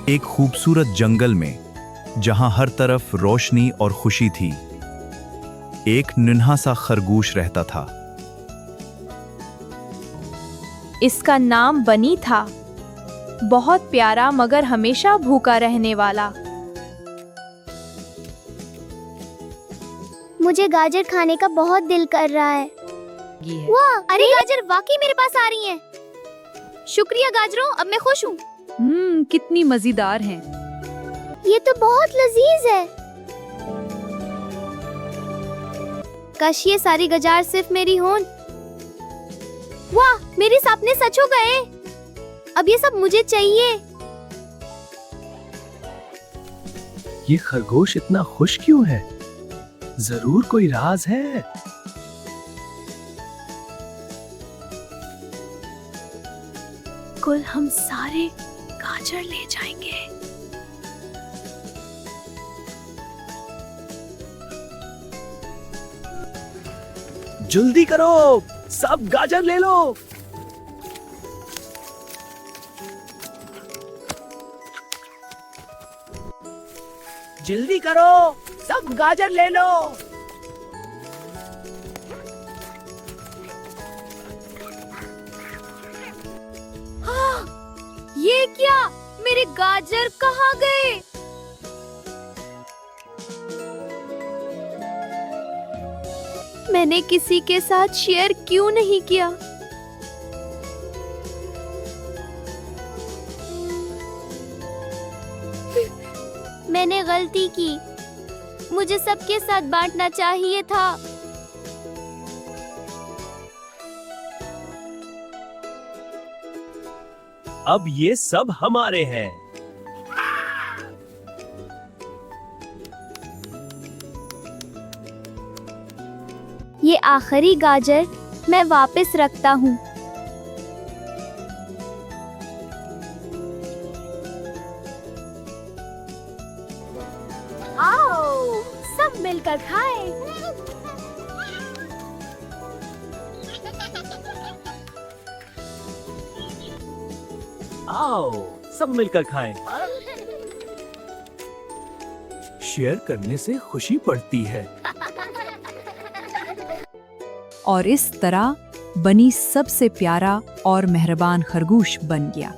एक खूबसूरत जंगल में जहां हर तरफ रोशनी और खुशी थी, एक नन्हा सा खरगोश रहता था। इसका नाम बनी था। बहुत प्यारा मगर हमेशा भूखा रहने वाला। मुझे गाजर खाने का बहुत दिल कर रहा है। वाह, अरे गाजर वाकई मेरे पास आ रही हैं। शुक्रिया गाजरों, अब मैं खुश हूँ। कितनी मजेदार हैं। ये तो बहुत लजीज है। काश ये सारी गाजर सिर्फ मेरी हों। वाह, मेरे सपने सच हो गए। अब ये सब मुझे चाहिए। ये खरगोश इतना खुश क्यों है? जरूर कोई राज है। कल हम सारे गाजर ले जाएंगे। जल्दी करो, सब गाजर ले लो। जल्दी करो, सब गाजर ले लो। ये क्या? मेरे गाजर कहाँ गए? मैंने किसी के साथ शेयर क्यों नहीं किया? मैंने गलती की। मुझे सबके साथ बांटना चाहिए था। अब ये सब हमारे हैं। ये आखिरी गाजर मैं वापस रखता हूँ। आओ, सब मिलकर खाएं। आओ, सब मिलकर खाएं। शेयर करने से खुशी बढ़ती है। और इस तरह बनी सबसे प्यारा और मेहरबान खरगोश बन गया।